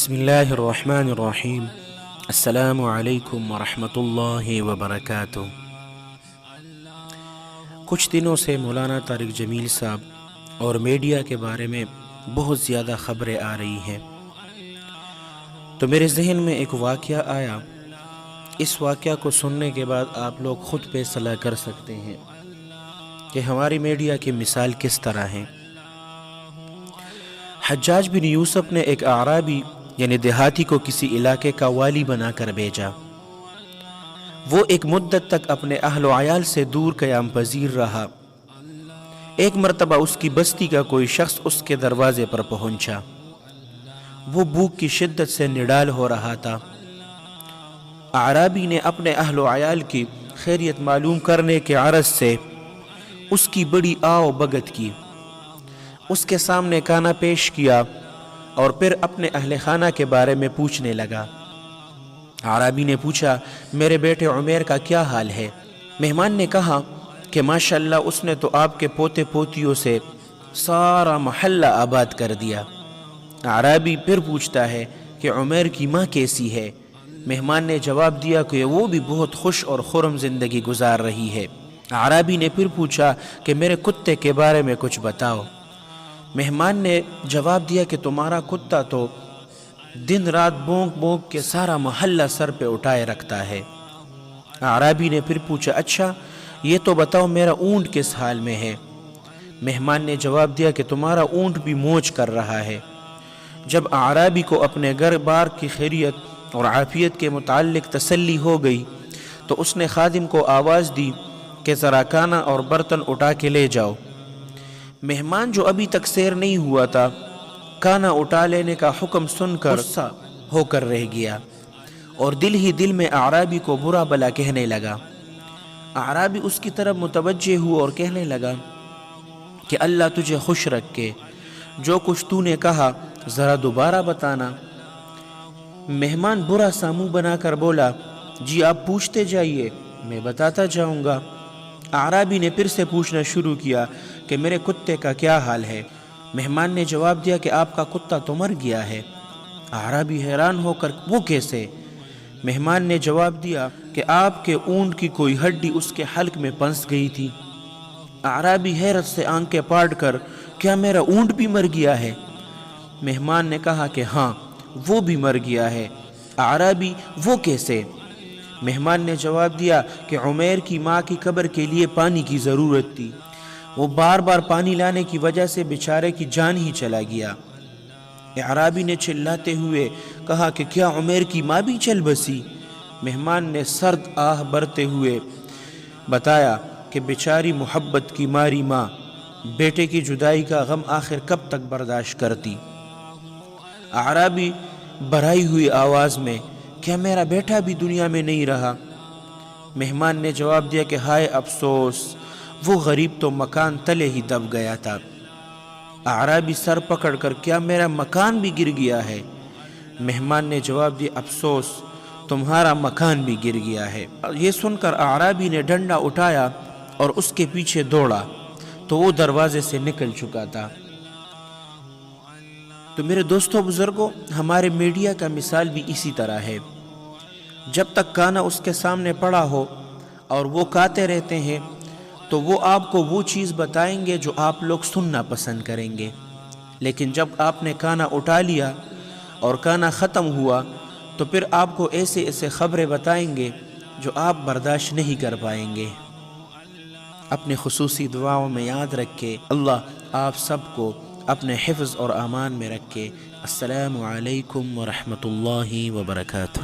بسم اللہ الرحمن الرحیم۔ السلام علیکم ورحمۃ اللہ وبرکاتہ۔ کچھ دنوں سے مولانا طارق جمیل صاحب اور میڈیا کے بارے میں بہت زیادہ خبریں آ رہی ہیں، تو میرے ذہن میں ایک واقعہ آیا۔ اس واقعہ کو سننے کے بعد آپ لوگ خود فیصلہ کر سکتے ہیں کہ ہماری میڈیا کی مثال کس طرح ہے۔ حجاج بن یوسف نے ایک اعرابی یعنی دیہاتی کو کسی علاقے کا والی بنا کر بھیجا۔ وہ ایک مدت تک اپنے اہل و عیال سے دور قیام پذیر رہا۔ ایک مرتبہ اس کی بستی کا کوئی شخص اس کے دروازے پر پہنچا۔ وہ بھوک کی شدت سے نڈال ہو رہا تھا۔ اعرابی نے اپنے اہل و عیال کی خیریت معلوم کرنے کے غرض سے اس کی بڑی آؤ بھگت کی، اس کے سامنے کھانا پیش کیا اور پھر اپنے اہل خانہ کے بارے میں پوچھنے لگا۔ اعرابی نے پوچھا، میرے بیٹے عمیر کا کیا حال ہے؟ مہمان نے کہا کہ ماشاءاللہ اس نے تو آپ کے پوتے پوتیوں سے سارا محلہ آباد کر دیا۔ اعرابی پھر پوچھتا ہے کہ عمیر کی ماں کیسی ہے؟ مہمان نے جواب دیا کہ وہ بھی بہت خوش اور خرم زندگی گزار رہی ہے۔ اعرابی نے پھر پوچھا کہ میرے کتے کے بارے میں کچھ بتاؤ۔ مہمان نے جواب دیا کہ تمہارا کتا تو دن رات بھونک بھونک کے سارا محلہ سر پہ اٹھائے رکھتا ہے۔ اعرابی نے پھر پوچھا، اچھا یہ تو بتاؤ میرا اونٹ کس حال میں ہے؟ مہمان نے جواب دیا کہ تمہارا اونٹ بھی موج کر رہا ہے۔ جب اعرابی کو اپنے گھر بار کی خیریت اور عافیت کے متعلق تسلی ہو گئی تو اس نے خادم کو آواز دی کہ ذرا کھانا اور برتن اٹھا کے لے جاؤ۔ مہمان جو ابھی تک سیر نہیں ہوا تھا، کھانا اٹھا لینے کا حکم سن کر غصہ ہو کر رہ گیا اور دل ہی دل میں اعرابی کو برا بھلا کہنے لگا۔ اعرابی اس کی طرف متوجہ ہوا اور کہنے لگا کہ اللہ تجھے خوش رکھے، جو کچھ تو نے کہا ذرا دوبارہ بتانا۔ مہمان برا سا منہ بنا کر بولا، جی آپ پوچھتے جائیے، میں بتاتا جاؤں گا۔ اعرابی نے پھر سے پوچھنا شروع کیا کہ میرے کتے کا کیا حال ہے؟ مہمان نے جواب دیا کہ آپ کا کتا تو مر گیا ہے۔ اعرابی حیران ہو کر، وہ کیسے؟ مہمان نے جواب دیا کہ آپ کے اونٹ کی کوئی ہڈی اس کے حلق میں پھنس گئی تھی۔ اعرابی حیرت سے آنکھیں پھاڑ کر، کیا میرا اونٹ بھی مر گیا ہے؟ مہمان نے کہا کہ ہاں وہ بھی مر گیا ہے۔ اعرابی، وہ کیسے؟ مہمان نے جواب دیا کہ عمیر کی ماں کی قبر کے لیے پانی کی ضرورت تھی، وہ بار بار پانی لانے کی وجہ سے بیچارے کی جان ہی چلا گیا۔ اعرابی نے چلاتے ہوئے کہا کہ کیا عمیر کی ماں بھی چل بسی؟ مہمان نے سرد آہ بھرتے ہوئے بتایا کہ بیچاری محبت کی ماری ماں بیٹے کی جدائی کا غم آخر کب تک برداشت کرتی؟ اعرابی بھرائی ہوئی آواز میں، کیا میرا بیٹا بھی دنیا میں نہیں رہا؟ مہمان نے جواب دیا کہ ہائے افسوس، وہ غریب تو مکان تلے ہی دب گیا تھا۔ اعرابی سر پکڑ کر، کیا میرا مکان بھی گر گیا ہے؟ مہمان نے جواب دیا، افسوس تمہارا مکان بھی گر گیا ہے۔ یہ سن کر اعرابی نے ڈنڈا اٹھایا اور اس کے پیچھے دوڑا تو وہ دروازے سے نکل چکا تھا۔ تو میرے دوستوں بزرگوں، ہمارے میڈیا کا مثال بھی اسی طرح ہے۔ جب تک کھانا اس کے سامنے پڑا ہو اور وہ کھاتے رہتے ہیں تو وہ آپ کو وہ چیز بتائیں گے جو آپ لوگ سننا پسند کریں گے، لیکن جب آپ نے کھانا اٹھا لیا اور کھانا ختم ہوا تو پھر آپ کو ایسے ایسے خبریں بتائیں گے جو آپ برداشت نہیں کر پائیں گے۔ اپنے خصوصی دعاؤں میں یاد رکھے، اللہ آپ سب کو اپنے حفظ اور امان میں رکھے۔ السلام علیکم ورحمۃ اللہ وبرکاتہ۔